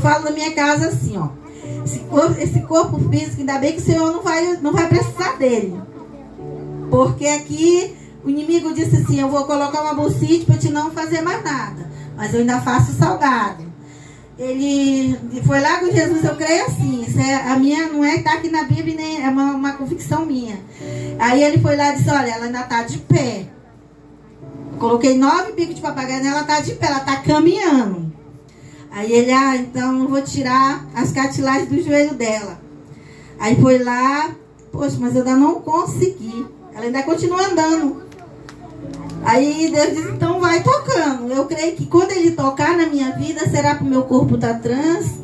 falo na minha casa assim, ó. Esse corpo físico, ainda bem que o Senhor não vai precisar dele. Porque aqui o inimigo disse assim, eu vou colocar uma bolsite para te não fazer mais nada. Mas eu ainda faço salgado. Ele foi lá com Jesus, eu creio assim. Isso a minha não é que está aqui na Bíblia, nem é uma convicção minha. Aí ele foi lá e disse, olha, ela ainda está de pé. Coloquei 9 bicos de papagaio nela, ela está de pé, ela está caminhando. Aí ele, então eu vou tirar as cartilagens do joelho dela. Aí foi lá, poxa, mas eu ainda não consegui. Ela ainda continua andando. Aí Deus disse, então vai tocando. Eu creio que quando Ele tocar na minha vida, será para o meu corpo estar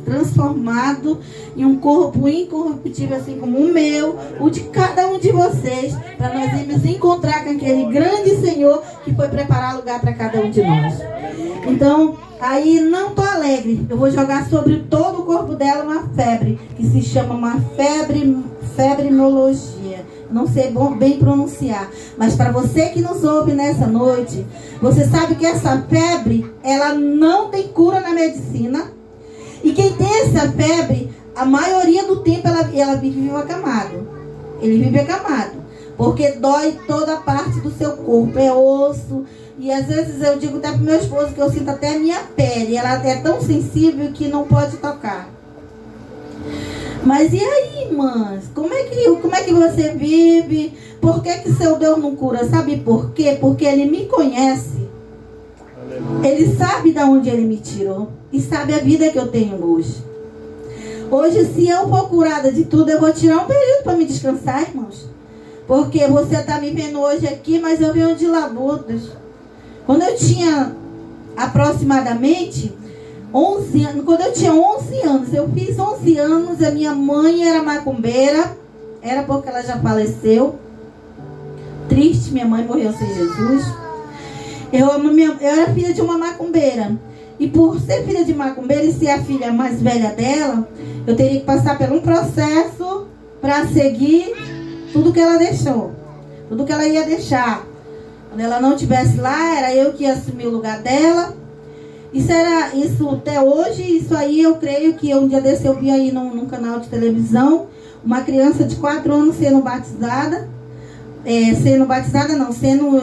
transformado em um corpo incorruptível, assim como o meu, o de cada um de vocês, para nós irmos encontrar com aquele grande Senhor que foi preparar lugar para cada um de nós. Então, aí não estou alegre. Eu vou jogar sobre todo o corpo dela uma febre, que se chama uma febrinologia. Não sei bem pronunciar, mas para você que nos ouve nessa noite, você sabe que essa febre, ela não tem cura na medicina. E quem tem essa febre, a maioria do tempo ela vive acamado. Ele vive acamado, porque dói toda parte do seu corpo, é osso. E às vezes eu digo até pro meu esposo que eu sinto até a minha pele, ela é tão sensível que não pode tocar. Mas e aí, irmãs? Como é que você vive? Por que seu Deus não cura? Sabe por quê? Porque Ele me conhece. Ele sabe de onde Ele me tirou. E sabe a vida que eu tenho hoje. Hoje, se eu for curada de tudo, eu vou tirar um período para me descansar, irmãos. Porque você está me vendo hoje aqui, mas eu venho de Labutas. Quando eu tinha aproximadamente 11 anos, quando eu tinha 11 anos, eu fiz 11 anos, a minha mãe era macumbeira, era porque ela já faleceu. Triste, minha mãe morreu sem Jesus. Eu era filha de uma macumbeira. E por ser filha de macumbeira e ser a filha mais velha dela, eu teria que passar por um processo para seguir tudo que ela deixou. Tudo que ela ia deixar. Quando ela não estivesse lá, era eu que ia assumir o lugar dela. Isso até hoje, isso aí eu creio que um dia desse eu vi aí num canal de televisão, uma criança de 4 anos sendo batizada, sendo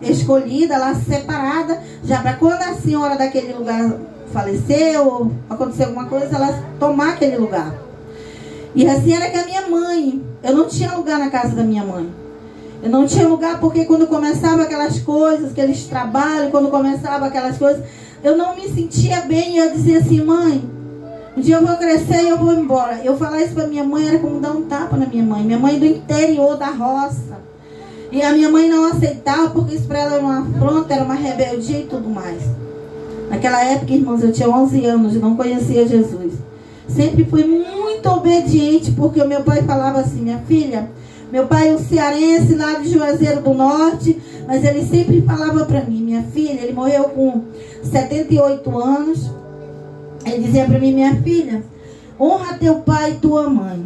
escolhida lá, separada, já para quando a senhora daquele lugar faleceu, ou aconteceu alguma coisa, ela tomar aquele lugar. E assim era que a minha mãe, eu não tinha lugar na casa da minha mãe. Eu não tinha lugar porque quando começava aquelas coisas, aqueles trabalhos, quando começava aquelas coisas, eu não me sentia bem. Eu dizia assim, mãe, um dia eu vou crescer e eu vou embora. Eu falar isso para minha mãe era como dar um tapa na minha mãe. Minha mãe do interior da roça. E a minha mãe não aceitava porque isso para ela era uma afronta, era uma rebeldia e tudo mais. Naquela época, irmãos, eu tinha 11 anos e não conhecia Jesus. Sempre fui muito obediente porque o meu pai falava assim, minha filha, meu pai é um cearense lá de Juazeiro do Norte, mas ele sempre falava para mim, minha filha, ele morreu com 78 anos, ele dizia para mim, minha filha, honra teu pai e tua mãe.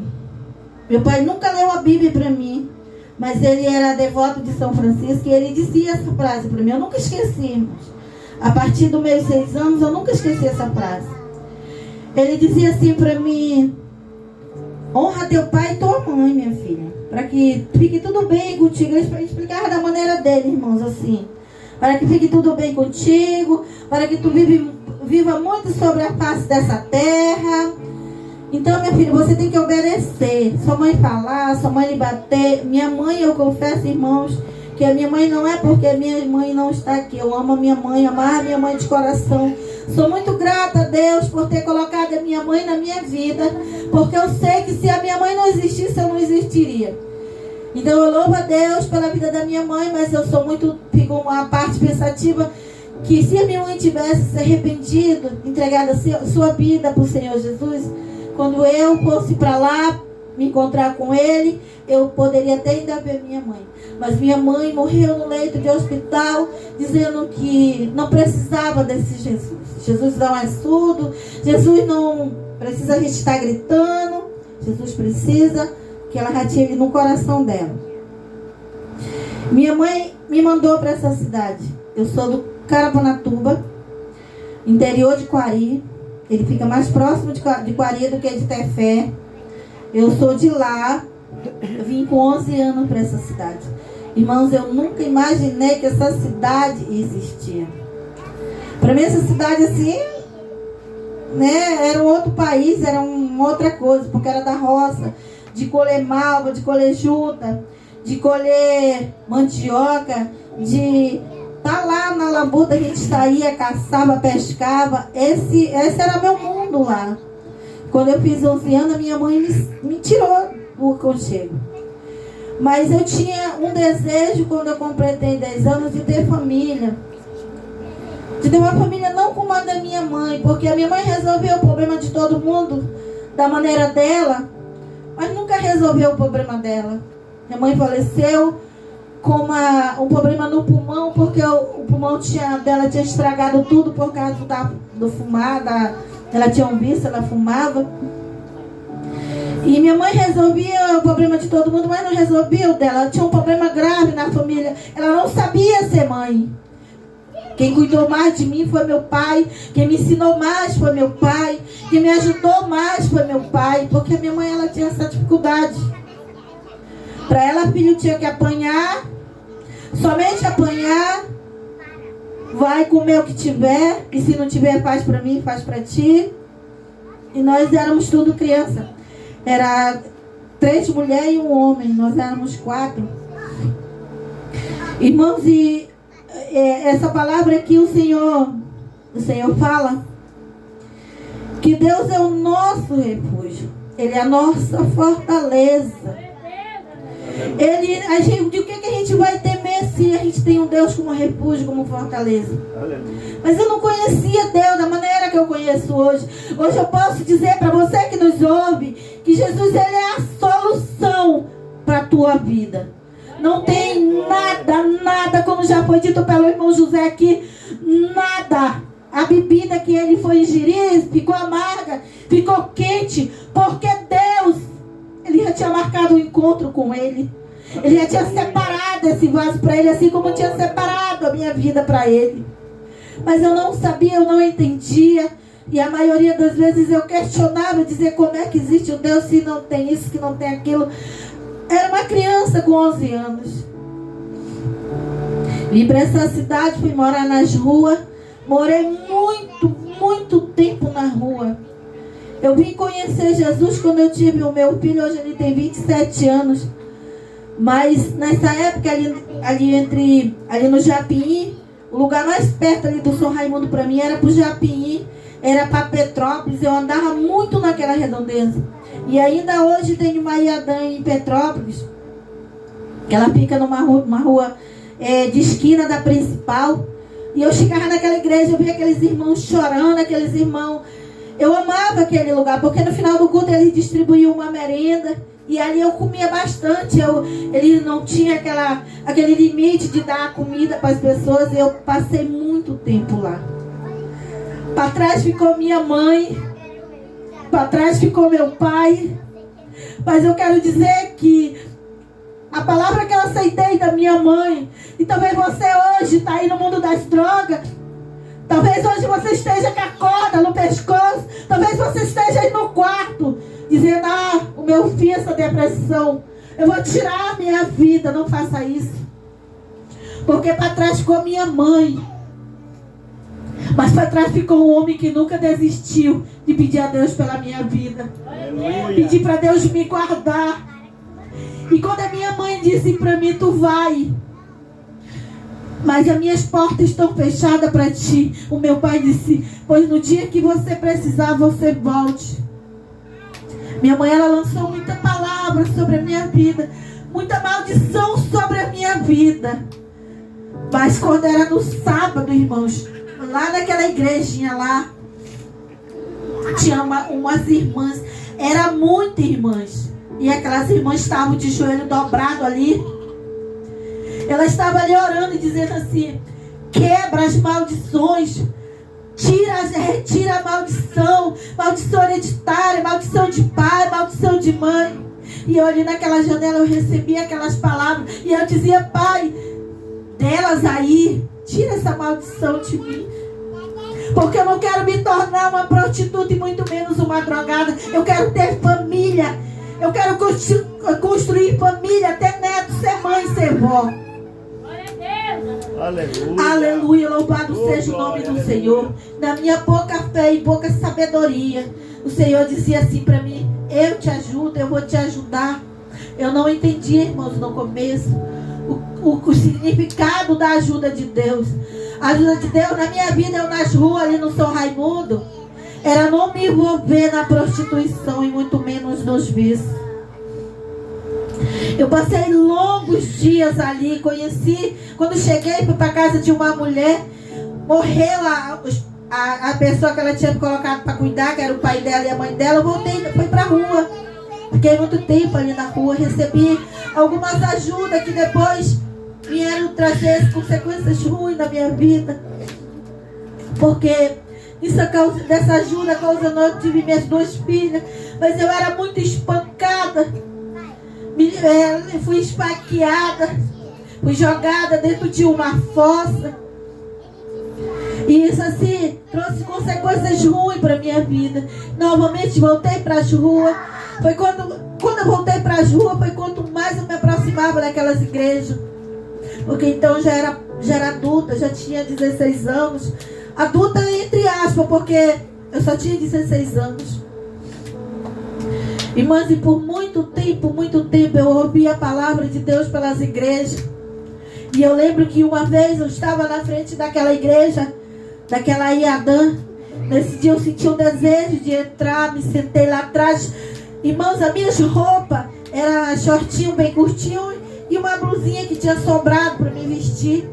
Meu pai nunca leu a Bíblia para mim, mas ele era devoto de São Francisco e ele dizia essa frase para mim, eu nunca esqueci, irmãos. A partir dos meus 6 anos, eu nunca esqueci essa frase. Ele dizia assim para mim, honra teu pai e tua mãe, minha filha, para que fique tudo bem contigo. Ele explicava da maneira dele, irmãos, assim, para que fique tudo bem contigo, para que tu viva muito sobre a face dessa terra. Então, minha filha, você tem que obedecer. Sua mãe falar, sua mãe lhe bater. Minha mãe, eu confesso, irmãos, que a minha mãe não é porque a minha mãe não está aqui. Eu amo a minha mãe, amar a minha mãe de coração. Sou muito grata a Deus por ter colocado a minha mãe na minha vida, porque eu sei que se a minha mãe não existisse, eu não existiria. Então eu louvo a Deus pela vida da minha mãe, mas eu fico uma parte pensativa que se a minha mãe tivesse se arrependido, entregado a sua vida para o Senhor Jesus, quando eu fosse para lá me encontrar com Ele, eu poderia até ainda ver minha mãe. Mas minha mãe morreu no leito de hospital, dizendo que não precisava desse Jesus. Jesus não é surdo, Jesus não precisa a gente estar gritando, Jesus precisa que ela retire no coração dela. Minha mãe me mandou para essa cidade. Eu sou do Carapanatuba, interior de Quari. Ele fica mais próximo de Quari do que de Tefé. Eu sou de lá. Eu vim com 11 anos para essa cidade. Irmãos, eu nunca imaginei que essa cidade existia. Para mim essa cidade assim, né, era um outro país, era uma outra coisa, porque era da roça, de colher malva, de colher juta, de colher mandioca, de estar lá na labuta, a gente saía, caçava, pescava. Esse era meu mundo lá. Quando eu fiz 11 anos, a minha mãe me tirou do aconchego. Mas eu tinha um desejo, quando eu completei 10 anos, de ter família. De ter uma família não como a da minha mãe, porque a minha mãe resolveu o problema de todo mundo da maneira dela, mas nunca resolveu o problema dela. Minha mãe faleceu com um problema no pulmão, porque o pulmão dela tinha estragado tudo por causa do fumar, ela tinha um vício, ela fumava. E minha mãe resolvia o problema de todo mundo, mas não resolvia o dela. Ela tinha um problema grave na família, ela não sabia ser mãe. Quem cuidou mais de mim foi meu pai. Quem me ensinou mais foi meu pai. Quem me ajudou mais foi meu pai. Porque a minha mãe, ela tinha essa dificuldade. Para ela, filho tinha que apanhar. Somente apanhar. Vai comer o que tiver. E se não tiver, faz para mim, faz para ti. E nós éramos tudo criança. Era 3 mulheres e um homem. Nós éramos 4. Irmãos, e essa palavra aqui o Senhor fala que Deus é o nosso refúgio. Ele é a nossa fortaleza. De que a gente vai temer se a gente tem um Deus como refúgio, como fortaleza? Mas eu não conhecia Deus da maneira que eu conheço hoje. Hoje eu posso dizer para você que nos ouve que Jesus, ele é a solução para a tua vida. Não tem nada, como já foi dito pelo irmão José aqui, nada. A bebida que ele foi ingerir ficou amarga, ficou quente, porque Deus, ele já tinha marcado um encontro com ele. Ele já tinha separado esse vaso para ele, assim como tinha separado a minha vida para ele. Mas eu não sabia, eu não entendia. E a maioria das vezes eu questionava, dizia como é que existe um Deus se não tem isso, que não tem aquilo. Era uma criança com 11 anos. Vim para essa cidade, fui morar nas ruas. Morei muito tempo na rua. Eu vim conhecer Jesus quando eu tive o meu filho. Hoje ele tem 27 anos. Mas nessa época, ali no Japim, o lugar mais perto ali do São Raimundo para mim era para o Japim, era para Petrópolis. Eu andava muito naquela redondeza. E ainda hoje tem uma Iadã em Petrópolis, que ela fica numa rua de esquina da principal. E eu chegava naquela igreja, eu via aqueles irmãos chorando, aqueles irmãos. Eu amava aquele lugar, porque no final do culto eles distribuíam uma merenda. E ali eu comia bastante. Ele não tinha aquele limite de dar comida para as pessoas. Eu passei muito tempo lá. Para trás ficou minha mãe. Para trás ficou meu pai. Mas eu quero dizer que a palavra que eu aceitei da minha mãe, e talvez você hoje está aí no mundo das drogas, talvez hoje você esteja com a corda no pescoço, talvez você esteja aí no quarto, dizendo, o meu filho, essa depressão, eu vou tirar a minha vida, não faça isso. Porque para trás ficou minha mãe. Mas para trás ficou um homem que nunca desistiu de pedir a Deus pela minha vida. Pedir para Deus me guardar. E quando a minha mãe disse para mim, tu vai, mas as minhas portas estão fechadas para ti. O meu pai disse, pois no dia que você precisar, você volte. Minha mãe, ela lançou muita palavra sobre a minha vida, muita maldição sobre a minha vida. Mas quando era no sábado, irmãos, lá naquela igrejinha lá, tinha umas irmãs, era muitas irmãs. E aquelas irmãs estavam de joelho dobrado ali. Ela estava ali orando e dizendo assim, quebra as maldições, retira a maldição, maldição hereditária, maldição de pai, maldição de mãe. E eu ali naquela janela, eu recebia aquelas palavras, e eu dizia, pai, delas aí, tira essa maldição de mim. Porque eu não quero me tornar uma prostituta e muito menos uma drogada. Eu quero ter família. Eu quero construir família, ter neto, ser mãe, ser vó. Aleluia. Aleluia, louvado seja o nome do Senhor. Na minha pouca fé e pouca sabedoria, o Senhor dizia assim para mim: eu te ajudo, eu vou te ajudar. Eu não entendi, irmãos, no começo o significado da ajuda de Deus. A ajuda de Deus na minha vida, eu nas ruas ali no São Raimundo, era não me envolver na prostituição e muito menos nos vícios. Eu passei longos dias ali, conheci, quando cheguei, fui para casa de uma mulher, morreu a pessoa que ela tinha me colocado para cuidar, que era o pai dela e a mãe dela. Eu voltei, fui para a rua, fiquei muito tempo ali na rua, recebi algumas ajudas que depois vieram trazer consequências ruins na minha vida, porque dessa ajuda causou, eu tive minhas 2 filhas, mas eu era muito espancada, fui esfaqueada, fui jogada dentro de uma fossa, e isso assim trouxe consequências ruins para minha vida. Novamente voltei para as ruas. Foi quando eu voltei para as ruas, foi quanto mais eu me aproximava daquelas igrejas, porque então já era adulta, já tinha 16 anos, adulta entre aspas, porque eu só tinha 16 anos. Irmãs, e por muito tempo eu ouvi a palavra de Deus pelas igrejas. E eu lembro que uma vez eu estava na frente daquela igreja, daquela Iadã. Nesse dia eu senti um desejo de entrar, me sentei lá atrás. Irmãos, as minhas roupas era shortinho bem curtinho e uma blusinha que tinha sobrado para me vestir.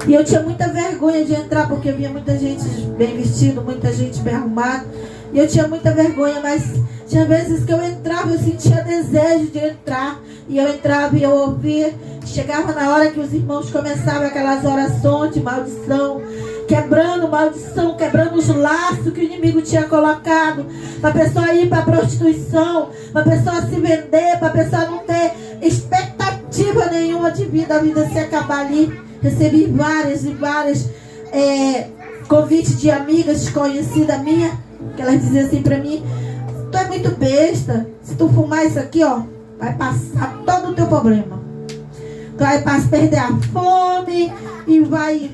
E eu tinha muita vergonha de entrar, porque eu via muita gente bem vestida, muita gente bem arrumada. E eu tinha muita vergonha, mas tinha vezes que eu entrava, eu sentia desejo de entrar. E eu entrava e eu ouvia. Chegava na hora que os irmãos começavam aquelas orações de maldição, quebrando maldição, quebrando os laços que o inimigo tinha colocado, para a pessoa ir para a prostituição, para a pessoa se vender, para a pessoa não ter expectativa nenhuma de vida, a vida se acabar ali. Recebi várias e várias convites de amigas desconhecidas minhas, que elas diziam assim para mim: tu é muito besta, se tu fumar isso aqui, ó, vai passar todo o teu problema. Tu vai perder a fome e vai,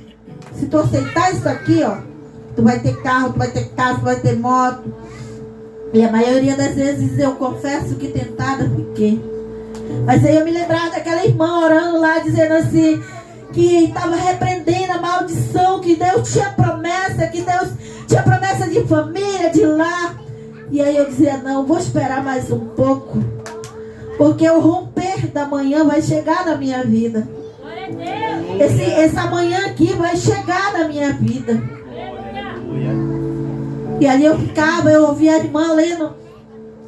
se tu aceitar isso aqui, ó, tu vai ter carro, tu vai ter casa, tu vai ter moto. E a maioria das vezes eu confesso que tentada fiquei. Mas aí eu me lembrava daquela irmã orando lá, dizendo assim, que estava repreendendo a maldição, que Deus tinha promessa, que Deus tinha promessa de família, de lar. E aí eu dizia: não, vou esperar mais um pouco, porque o romper da manhã vai chegar na minha vida. Essa manhã aqui vai chegar na minha vida. E ali eu ficava, eu ouvia a irmã lendo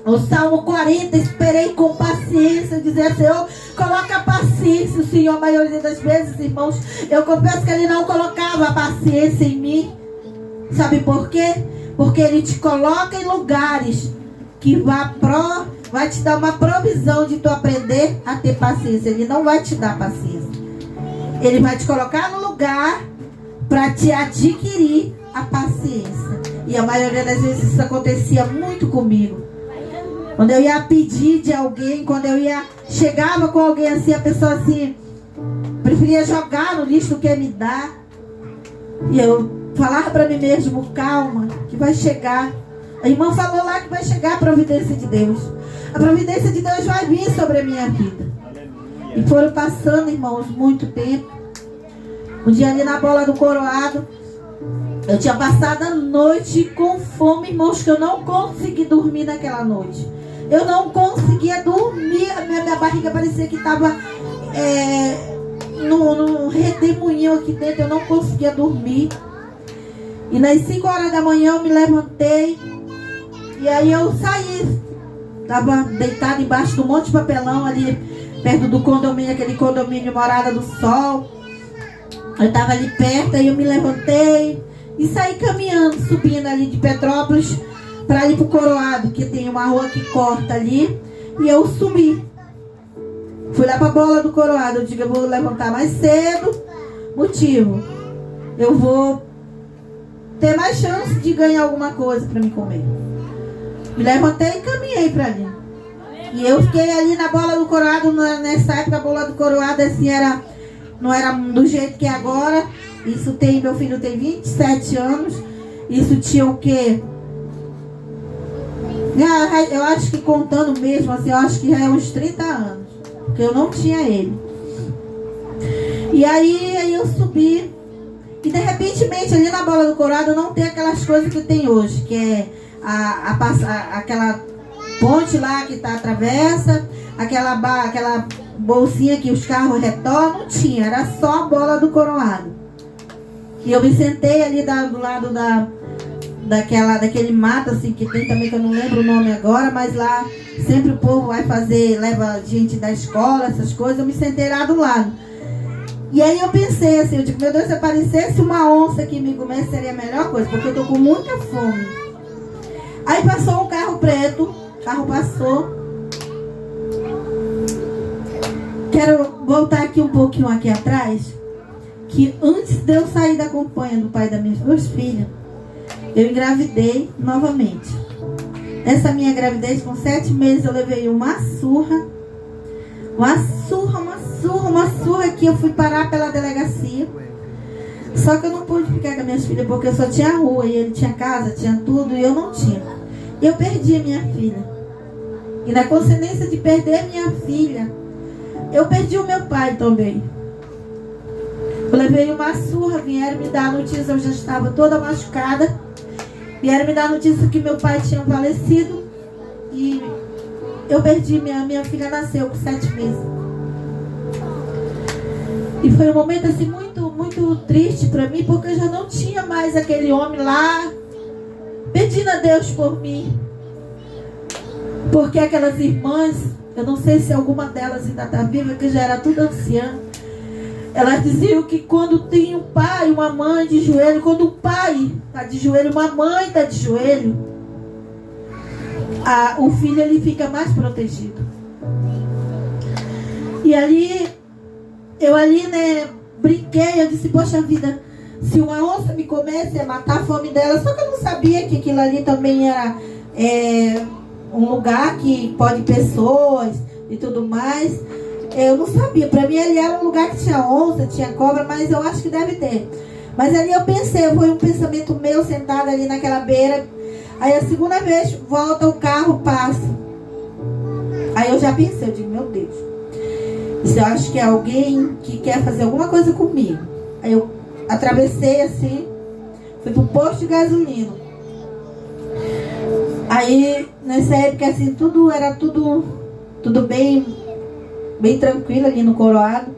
o Salmo 40, esperei com paciência, dizer: Senhor, coloca paciência. O Senhor, a maioria das vezes, irmãos, eu confesso que Ele não colocava paciência em mim. Sabe por quê? Porque Ele te coloca em lugares que vai te dar uma provisão de tu aprender a ter paciência. Ele não vai te dar paciência. Ele vai te colocar no lugar para te adquirir a paciência. E a maioria das vezes isso acontecia muito comigo. Quando eu ia pedir de alguém, quando eu chegava com alguém assim, a pessoa assim, preferia jogar no lixo do que me dar. E eu falava para mim mesmo: calma, que vai chegar. A irmã falou lá que vai chegar a providência de Deus. A providência de Deus vai vir sobre a minha vida. E foram passando, irmãos, muito tempo. Um dia ali na Bola do Coroado, eu tinha passado a noite com fome, irmãos, que eu não consegui dormir naquela noite. Eu não conseguia dormir, a minha barriga parecia que estava num redemoinho aqui dentro, eu não conseguia dormir. E nas 5 horas da manhã eu me levantei, e aí eu saí, estava deitada embaixo do monte de papelão ali, perto do condomínio, aquele condomínio Morada do Sol. Eu estava ali perto, aí eu me levantei e saí caminhando, subindo ali de Petrópolis para ir pro Coroado, que tem uma rua que corta ali. E eu subi. Fui lá pra Bola do Coroado. Eu digo: eu vou levantar mais cedo. Motivo: eu vou ter mais chance de ganhar alguma coisa para me comer. Me levantei e caminhei para ali. E eu fiquei ali na Bola do Coroado. Nessa época a Bola do Coroado assim, não era do jeito que é agora. Isso tem, meu filho tem 27 anos. Isso tinha o quê? Eu acho que contando mesmo, assim, eu acho que já é uns 30 anos. Porque eu não tinha ele. E aí eu subi. E de repente ali na Bola do Coroado não tem aquelas coisas que tem hoje. Que é aquela ponte lá que tá atravessa. Aquela bolsinha que os carros retornam. Não tinha, era só a Bola do Coroado. E eu me sentei ali do lado daquele mato assim que tem também, que eu não lembro o nome agora, mas lá sempre o povo leva gente da escola, essas coisas. Eu me sentei lá do lado. E aí eu pensei assim, eu digo, meu Deus, se aparecesse uma onça aqui me comer, seria a melhor coisa, porque eu tô com muita fome. Aí passou um carro preto, o carro passou. Quero voltar aqui um pouquinho aqui atrás, que antes de eu sair da companhia do pai das minhas duas filhas, eu engravidei novamente. Nessa minha gravidez, com 7 meses, eu levei uma surra que eu fui parar pela delegacia. Só que eu não pude ficar com as minhas filhas, porque eu só tinha rua, e ele tinha casa, tinha tudo, e eu não tinha. E eu perdi a minha filha. E na consciência de perder minha filha, eu perdi o meu pai também. Eu levei uma surra, vieram me dar a notícia, eu já estava toda machucada. Vieram me dar a notícia que meu pai tinha falecido. E eu perdi, minha filha nasceu com 7 meses. E foi um momento assim muito, muito triste para mim, porque eu já não tinha mais aquele homem lá pedindo a Deus por mim. Porque aquelas irmãs, eu não sei se alguma delas ainda está viva, que já era tudo anciã. Elas diziam que quando tem um pai, uma mãe de joelho, quando o pai está de joelho, uma mãe está de joelho, o filho ele fica mais protegido. E ali, brinquei, eu disse, poxa vida, se uma onça me comesse, ia matar a fome dela. Só que eu não sabia que aquilo ali também era um lugar que pode pessoas e tudo mais. Eu não sabia, para mim ali era um lugar que tinha onça, tinha cobra, mas eu acho que deve ter. Mas ali eu pensei, foi um pensamento meu, sentado ali naquela beira. Aí a segunda vez, volta o carro, passa. Aí eu já pensei, eu digo, meu Deus, isso eu acho que é alguém que quer fazer alguma coisa comigo. Aí eu atravessei assim, fui pro posto de gasolina. Aí nessa época assim, tudo bem tranquilo ali no Coroado.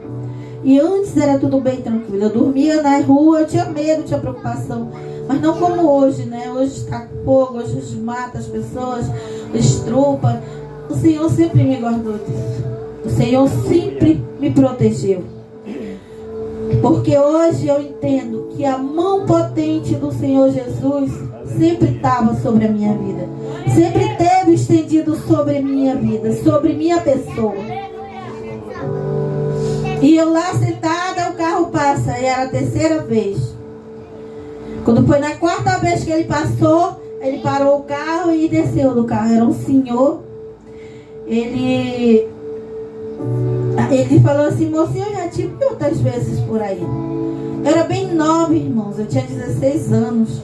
E antes era tudo bem tranquilo. Eu dormia na rua, eu tinha medo, tinha preocupação. Mas não como hoje, né? Hoje está fogo, hoje mata as pessoas, estrupa. O Senhor sempre me guardou disso. O Senhor sempre me protegeu. Porque hoje eu entendo que a mão potente do Senhor Jesus sempre estava sobre a minha vida. Sempre teve estendido sobre a minha vida, sobre minha pessoa. E eu lá sentada, o carro passa. E era a terceira vez. Quando foi na quarta vez que ele passou, ele parou o carro e desceu do carro. Era um senhor. Ele falou assim, mocinho, eu já tive outras vezes por aí. Eu era bem nova, irmãos. Eu tinha 16 anos.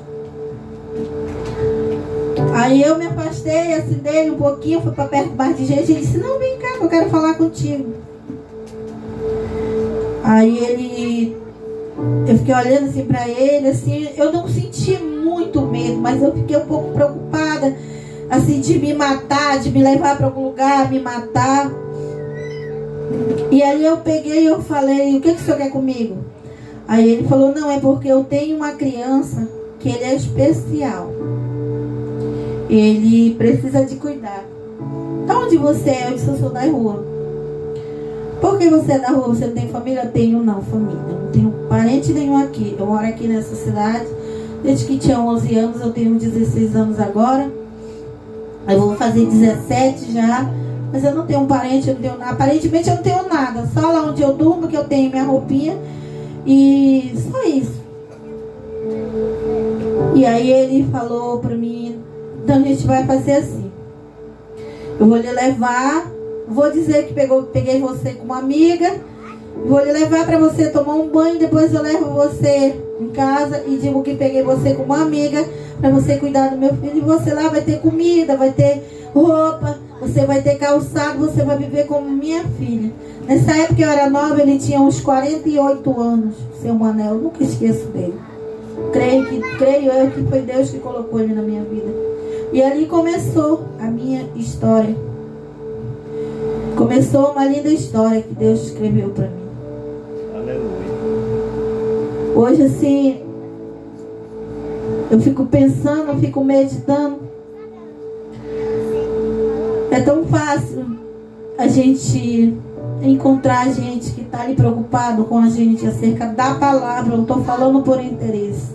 Aí eu me afastei assim dele um pouquinho, fui para perto mais de gente. Ele disse, não, vem cá que eu quero falar contigo. Aí eu fiquei olhando assim para ele, assim, eu não senti muito medo, mas eu fiquei um pouco preocupada, assim, de me matar, de me levar para algum lugar, me matar. E aí eu peguei e eu falei, o que o senhor quer comigo? Aí ele falou, não, é porque eu tenho uma criança que ele é especial. Ele precisa de cuidar. Então onde você é? Eu disse, eu sou da rua. Por que você é da rua? Você não tem família? Eu tenho não, família. Não tenho parente nenhum aqui. Eu moro aqui nessa cidade desde que tinha 11 anos. Eu tenho 16 anos agora. Eu vou fazer 17 já. Mas eu não tenho um parente, eu não tenho nada. Aparentemente eu não tenho nada. Só lá onde eu durmo que eu tenho minha roupinha. E só isso. E aí ele falou para mim, então a gente vai fazer assim. Eu vou lhe levar, vou dizer que peguei você como amiga, vou lhe levar para você tomar um banho, depois eu levo você em casa e digo que peguei você como amiga para você cuidar do meu filho. E você lá vai ter comida, vai ter roupa, você vai ter calçado, você vai viver como minha filha. Nessa época eu era nova, ele tinha uns 48 anos, seu Manel, nunca esqueço dele. Creio eu que foi Deus que colocou ele na minha vida. E ali começou a minha história. Começou uma linda história que Deus escreveu para mim. Aleluia. Hoje assim, eu fico pensando, eu fico meditando. É tão fácil a gente encontrar gente que está ali preocupado com a gente acerca da palavra. Eu não estou falando por interesse.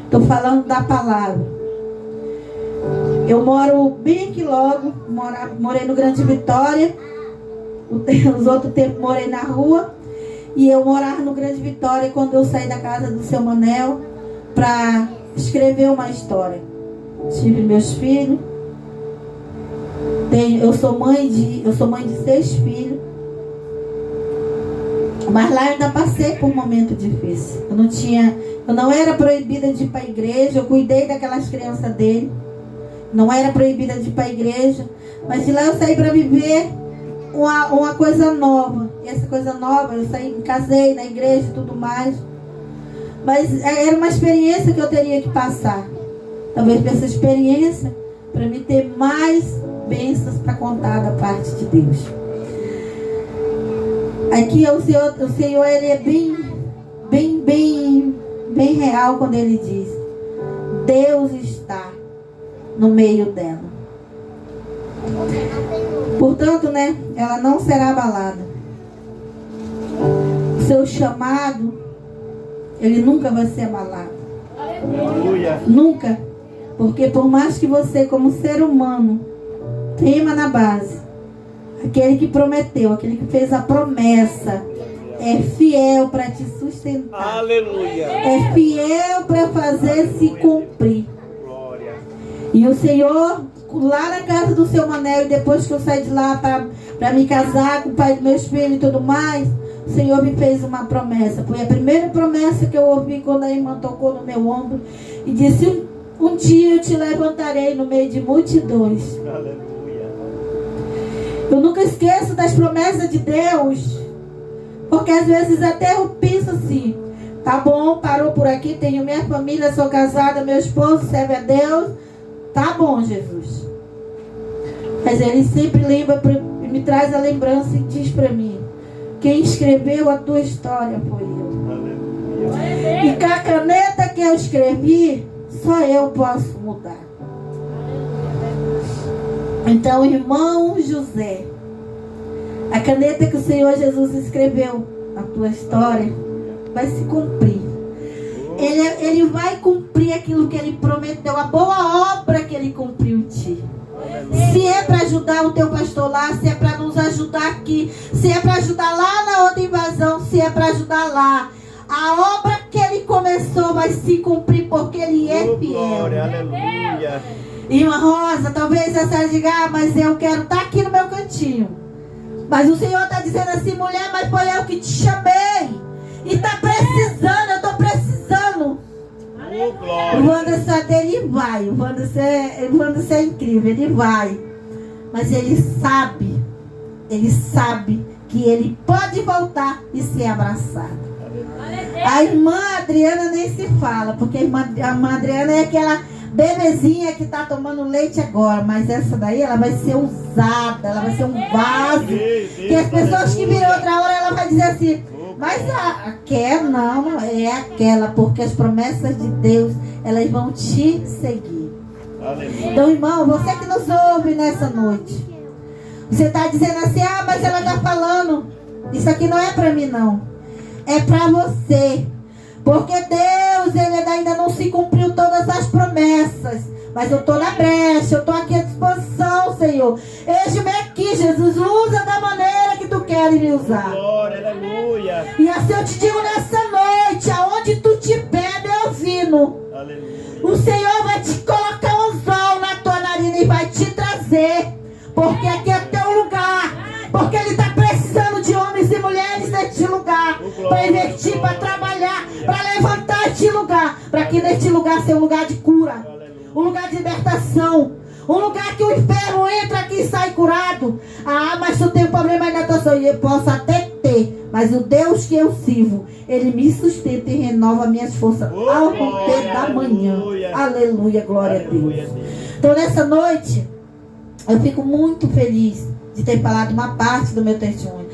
Estou falando da palavra. Eu moro bem aqui logo. Morei no Grande Vitória. Os outros tempos morei na rua. E eu morava no Grande Vitória quando eu saí da casa do seu Manel para escrever uma história. Tive meus filhos. Eu sou mãe de 6 filhos. Mas lá eu ainda passei por um momento difícil. Eu não era proibida de ir para a igreja. Eu cuidei daquelas crianças dele. Não era proibida de ir para a igreja. Mas de lá eu saí para viver uma coisa nova. E essa coisa nova, eu saí, me casei na igreja e tudo mais. Mas era uma experiência que eu teria que passar. Talvez por essa experiência, para me ter mais bênçãos para contar da parte de Deus. Aqui o Senhor ele é bem real quando ele diz: Deus está no meio dela. Portanto, ela não será abalada. O seu chamado, ele nunca vai ser abalado. Aleluia. Nunca. Porque por mais que você, como ser humano, tema na base, aquele que prometeu, aquele que fez a promessa, é fiel para te sustentar. Aleluia. É fiel para fazer se cumprir. Glória. E o Senhor, lá na casa do seu Manel, e depois que eu saí de lá para me casar com o pai dos meus filhos e tudo mais, o Senhor me fez uma promessa. Foi a primeira promessa que eu ouvi quando a irmã tocou no meu ombro e disse: um dia eu te levantarei no meio de multidões. Aleluia. Eu nunca esqueço das promessas de Deus. Porque às vezes até eu penso assim: tá bom, parou por aqui, tenho minha família, sou casada, meu esposo serve a Deus. Tá bom, Jesus. Mas ele sempre me traz a lembrança e diz para mim: quem escreveu a tua história foi eu. Aleluia. E com a caneta que eu escrevi, só eu posso mudar. Então, irmão José, a caneta que o Senhor Jesus escreveu na tua história vai se cumprir. Ele vai cumprir aquilo que ele prometeu, a boa obra que ele cumpriu em ti. Se é para ajudar o teu pastor lá, se é para nos ajudar aqui, se é para ajudar lá na outra invasão, se é para ajudar lá, a obra que ele começou vai se cumprir porque ele é fiel. Glória, aleluia. Irmã Rosa, talvez a senhora diga: mas eu quero estar aqui no meu cantinho. Mas o Senhor está dizendo assim: mulher, mas foi eu que te chamei. E está precisando, eu estou precisando. Glória. O Wanderson dele vai. O Wanderson é incrível, ele vai. Mas ele sabe que ele pode voltar e ser abraçado. A irmã Adriana nem se fala, porque a irmã Adriana é aquela bebezinha que está tomando leite agora. Mas essa daí, ela vai ser usada, ela vai ser um vaso. Que as pessoas que virem outra hora, ela vai dizer assim: mas aquela não é aquela, porque as promessas de Deus, elas vão te seguir. Aleluia. Então, irmão, você que nos ouve nessa noite, você está dizendo assim: mas ela está falando, isso aqui não é para mim não, é para você. Porque Deus, ele ainda não se cumpriu todas as promessas. Mas eu estou na brecha, eu estou aqui à disposição, Senhor. Eis-me aqui, Jesus, usa da maneira que tu queres me usar. Glória, aleluia. E assim eu te digo nessa noite: aonde tu te pede, eu vino. Aleluia. O Senhor vai te colocar um anzol na tua narina e vai te trazer. Porque aqui é teu lugar. Porque Ele está precisando de homens e mulheres neste lugar. Para investir, para trabalhar, para levantar este lugar. Para que neste lugar seja um lugar de cura. Um lugar de libertação. Um lugar que o enfermo entra aqui e sai curado. Ah, mas tu tem um problema aí na tua saúde. Eu posso até ter. Mas o Deus que eu sirvo, Ele me sustenta e renova minhas forças ao romper da manhã. Aleluia, glória a Deus. Então nessa noite, eu fico muito feliz de ter falado uma parte do meu testemunho.